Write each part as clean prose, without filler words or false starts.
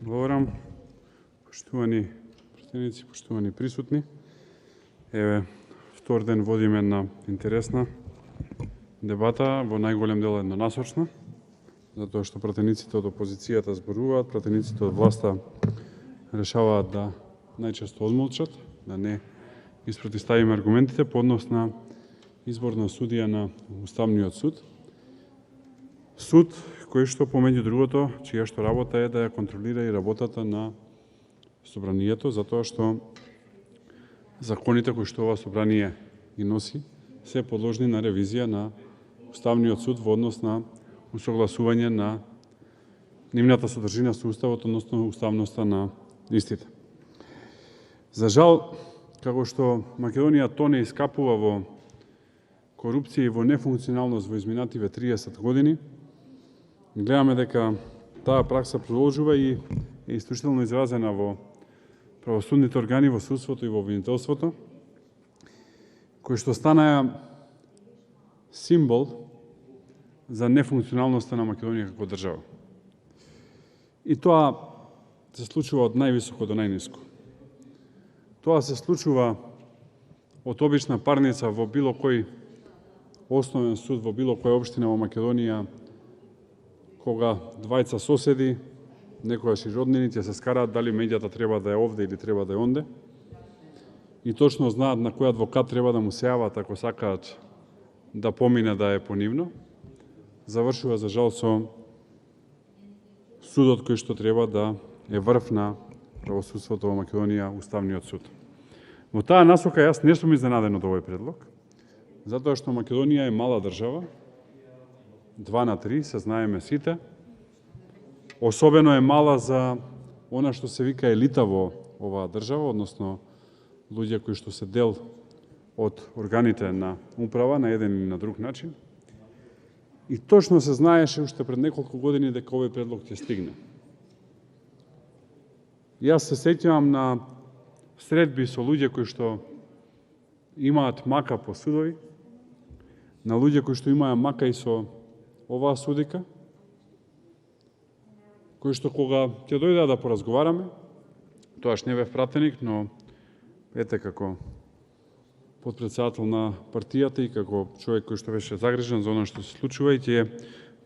Благодарам. Поштувани пратеници, поштувани присутни. Еве, втор ден водиме една интересна дебата, во најголем дел еднонасочна, затоа што пратениците од опозицијата зборуваат, пратениците од власта решаваат да најчесто одмолчат, да не испротиставиме аргументите по однос на избор на судија на Уставниот суд. Суд кој што помеѓу другото, чија што работа е да ја контролира и работата на собранието, затоа што законите кои што ова собрание ги носи се подложни на ревизија на Уставниот суд во однос на усогласување на нивната содржина со Уставот, односно уставноста на истите. За жал, како што Македонија тоне и скапува во корупција и во нефункционалност во изминативе 30 години, гледаме дека таа пракса продолжува и е исклучително изразена во правосудните органи, во судството и во обвинителството, кои што станаа символ за нефункционалноста на Македонија како држава. И тоа се случува од највисоко до најниско. Тоа се случува од обична парница во било кој основен суд, во било која општина во Македонија, кога двајца соседи, некојаш и роднини, ќе се скараат дали меѓата треба да е овде или треба да е онде, и точно знаат на кој адвокат треба да му се јават ако сакаат да помине да е понивно, завршува за жал со судот кој што треба да е врв на правосудството во Македонија, Уставниот суд. Во таа насока јас не сум изненаден од овој предлог, затоа што Македонија е мала држава, 2 на 3, се знаеме сите. Особено е мала за она што се вика елита во оваа држава, односно луѓе кои што се дел од органите на управа на еден или на друг начин. И точно се знаеше уште пред неколку години дека овој предлог ќе стигне. Јас се сеќавам на средби со луѓе кои што имаат мака по судови, на луѓе кои што имаат мака и со оваа судика, кои што кога ќе дојдеа да поразговараме, тоаш не бев пратеник, но ете како подпредседател на партијата и како човек кој што беше загрижен за она што се случува, и ќе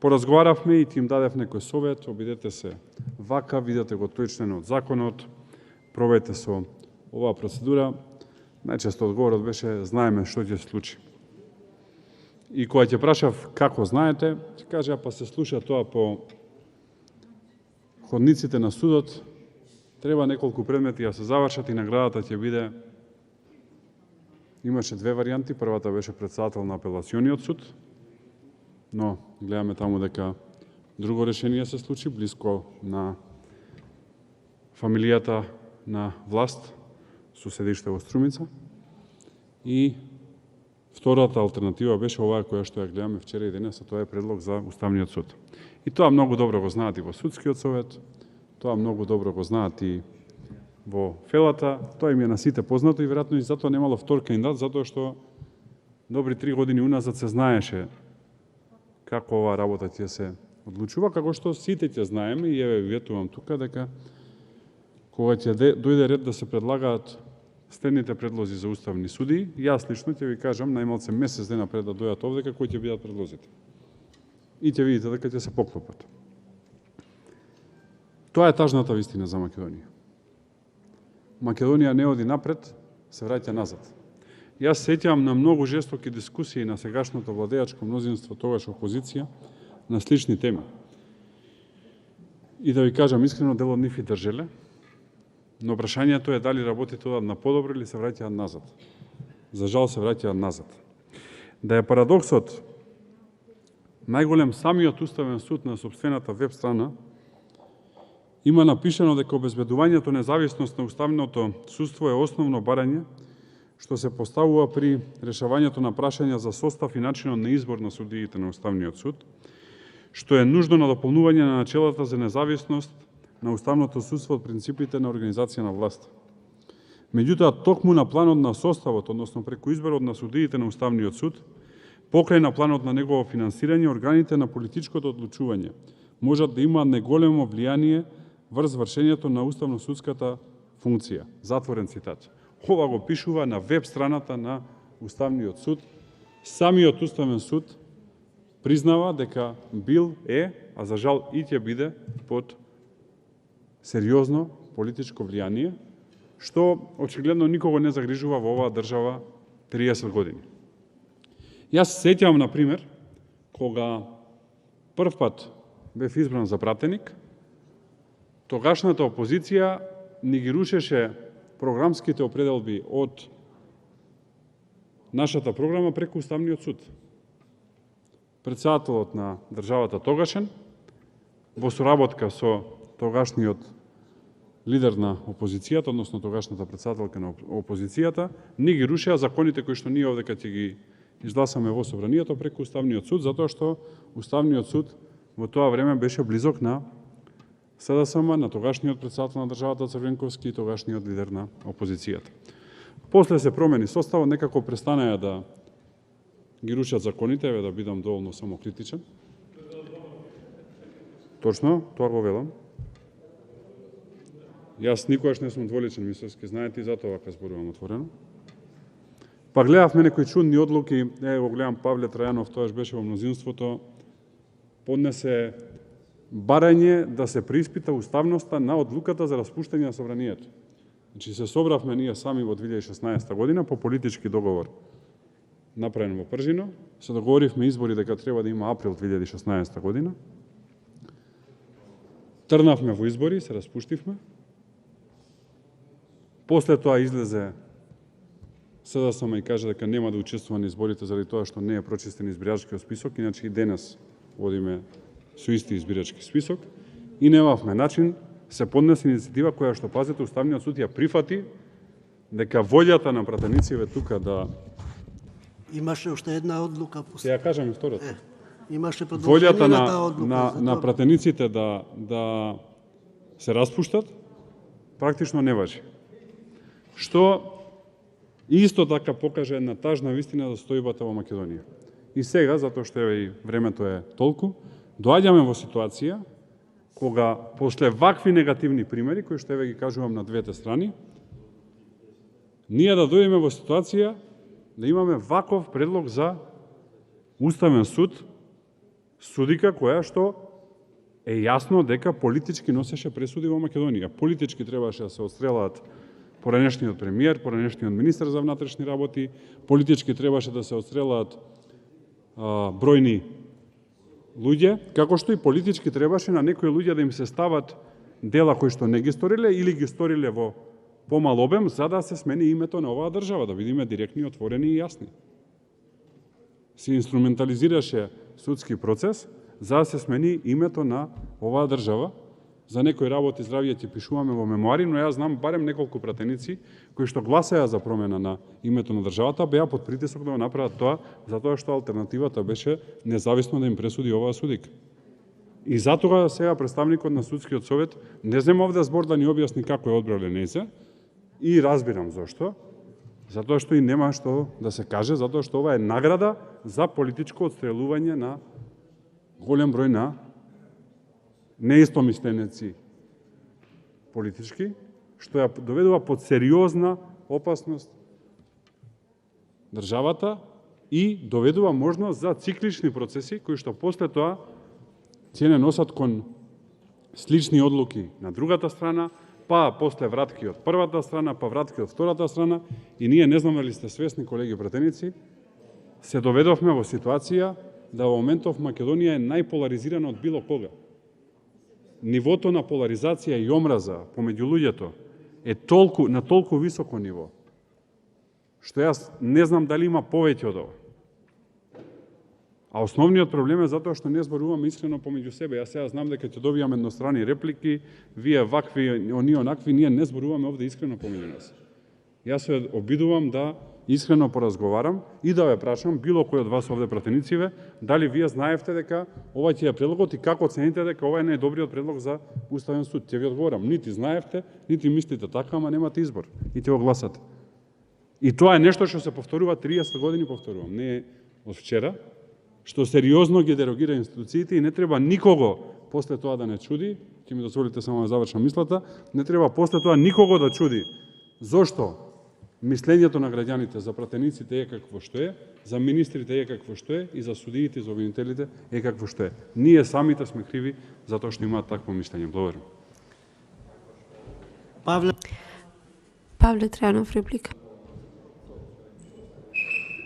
поразговаравме и ти им дадев некој совет, обидете се вака, видете го тој член од законот, пробајте со оваа процедура. Најчесто одговорот беше знаеме што ќе се случи. И кога ќе прашав како знаете, ќе кажа па се слуша тоа по ходниците на судот, треба неколку предмети да се завршат и наградата ќе биде. Имаше 2 варијанти, првата беше председател на апелациониот суд, но гледаме таму дека друго решение се случи, близко на фамилијата на власт, со седиште во Струмица. И втората алтернатива беше оваа која што ја гледаме вчера и денес, а тоа е предлог за Уставниот суд. И тоа многу добро го знаат и во Судскиот совет, тоа многу добро го знаат и во Фелата, тоа им е на сите познато и веројатно и затоа немало втор кандидат, затоа што добри 3 години уназад се знаеше како оваа работа ќе се одлучува, како што сите ќе знаеме, и еве ветувам тука дека кога ќе дојде ред да се предлагаат следните предлози за уставни судии, јас лично ќе ви кажам најмалце месец дена пред да дојдат овде кои ќе бидат предлозите. И ќе видите дека ќе се поклопат. Тоа е тажната вистина за Македонија. Македонија не оди напред, се враќа назад. Јас сеќавам на многу жестоки дискусии на сегашното владеачко мнозинство, тогаш опозиција, на слични теми. И да ви кажам искрено, дел од нив и држеле, но прашањето е дали работите одат на подобро или се враќаат назад. За жал се враќаат назад. Да е парадоксот најголем, самиот Уставен суд на сопствената веб страна има напишано дека обезбедувањето независност на уставното судство е основно барање што се поставува при решавањето на прашања за состав и начинот на избор на судиите на Уставниот суд, што е нужно на дополнување на начелата за независност на уставното судство од принципите на организација на власт. Меѓутоа, токму на планот на составот, односно преку изборот на судиите на Уставниот суд, покрај на планот на негово финансирање, органите на политичкото одлучување можат да имаат неголемо влијание врз вршењето на уставно-судската функција. Затворен цитат. Ова го пишува на веб страната на Уставниот суд. Самиот Уставен суд признава дека бил а за жал и ќе биде под сериозно политичко влијание, што очигледно никого не загрижува во оваа држава 30 години. Јас се сеќавам, на пример, кога прв пат бев избран за пратеник, тогашната опозиција ни ги рушеше програмските определби од нашата програма преку Уставниот суд. Председателот на државата тогашен, во соработка со тогашниот лидер на опозицијата, односно тогашната председателка на опозицијата, ни ги рушеа законите кои што ние овдека ќе ги изгласаме во собранието преку Уставниот суд, затоа што Уставниот суд во тоа време беше близок на СДСМ, на тогашниот председател на државата Црвенковски и тогашниот лидер на опозицијата. После се промени составот, некако престанаја да ги рушат законите, да бидам доволно самокритичен. Точно, тоа го велам. Јас никогаш не сум дволичен, мисловски, знаете, и затоа вака зборувам отворено. Па гледавме некои чудни одлуки, го гледам Павле Трајанов, тоаш беше во мнозинството, поднесе барање да се преиспита уставноста на одлуката за распуштање на собранието. Значи се собравме ние сами во 2016 година по политички договор направен во Пржино, се договоривме избори дека треба да има април 2016 година. Трнавме во избори, се распуштивме. После тоа излезе СДСМ и каже дека нема да учествува на изборите заради тоа што не е прочистен избирачкиот список, иначе и денес водиме со исти избирачки список и немавме начин. Се поднесе иницијатива која што, пазите, Уставниот суд ја прифати дека волјата на пратениците тука да... Имаше уште една одлука. Се ја кажам и втората. Имаше продолжение на таа одлука. Волјата на пратениците да се распуштат практично не важи. Што исто така покаже една тажна вистина за состојбата во Македонија. И сега, затоа што и времето е толку, доаѓаме во ситуација кога после вакви негативни примери, кои што еве ги кажувам на двете страни, ние да дојдеме во ситуација да имаме ваков предлог за Уставен суд, судика која што е јасно дека политички носеше пресуди во Македонија. Политички требаше да се отстрелаат поранешниот премиер, поранешниот министер за внатрешни работи, политички требаше да се отстрелаат бројни луѓе, како што и политички требаше на некои луѓе да им се стават дела кои што не ги сториле или ги сториле во помал обем, за да се смени името на оваа држава, да видиме директни, отворени и јасни. Се инструментализираше судски процес за да се смени името на оваа држава. За некои работи здравје ќе пишуваме во мемуари, но јас знам барем неколку пратеници кои што гласаја за промена на името на државата, беа под притисок да го направат тоа, затоа што алтернативата беше независно да им пресуди оваа судик. И затоа сега представникот на Судскиот совет не зема овде збор да ни објасни како е одбрале нејзе, и разбирам зошто, затоа што и нема што да се каже, затоа што ова е награда за политичко отстрелување на голем број на неистомисленици политички, што ја доведува под сериозна опасност државата и доведува можност за циклични процеси кои што после тоа ќе не носат кон слични одлуки на другата страна, па после вратки од првата страна, па вратки од втората страна, и ние, не знам дали сте свесни, колеги пратеници, се доведовме во ситуација да во моментов Македонија е најполаризирана од било кога. Нивото на поларизација и омраза помеѓу луѓето е на толку високо ниво, што јас не знам дали има повеќе од ова. А основниот проблем е затоа што не зборуваме искрено помеѓу себе. Јас сега знам дека ќе добијам едностранни реплики, вие вакви, оние онакви, ние не зборуваме овде искрено помеѓу нас. Јас се обидувам да искрено поразговарам и да ве прашам, било кој од вас овде пратенициве, дали вие знаевте дека ова ќе е предлогот и како оцените дека ова е најдобриот предлог за Уставен суд. Ќе ви одговорам, нити знаевте, нити мислите така, ама немате избор и ќе го гласате. И тоа е нешто што се повторува 30 години, повторувам, не е од вчера, што сериозно ги дерогира институциите и не треба никого после тоа да не чуди, ќе ми дозволите само да завршам мислата, не треба после тоа никого да чуди зошто мислењето на граѓаните за пратениците е какво што е, за министрите е какво што е и за судиите и за обвинителите е какво што е. Ние самите сме криви за тоа што имаат такво мислење. Благодарам. Павле Павле Трајанов, реплика.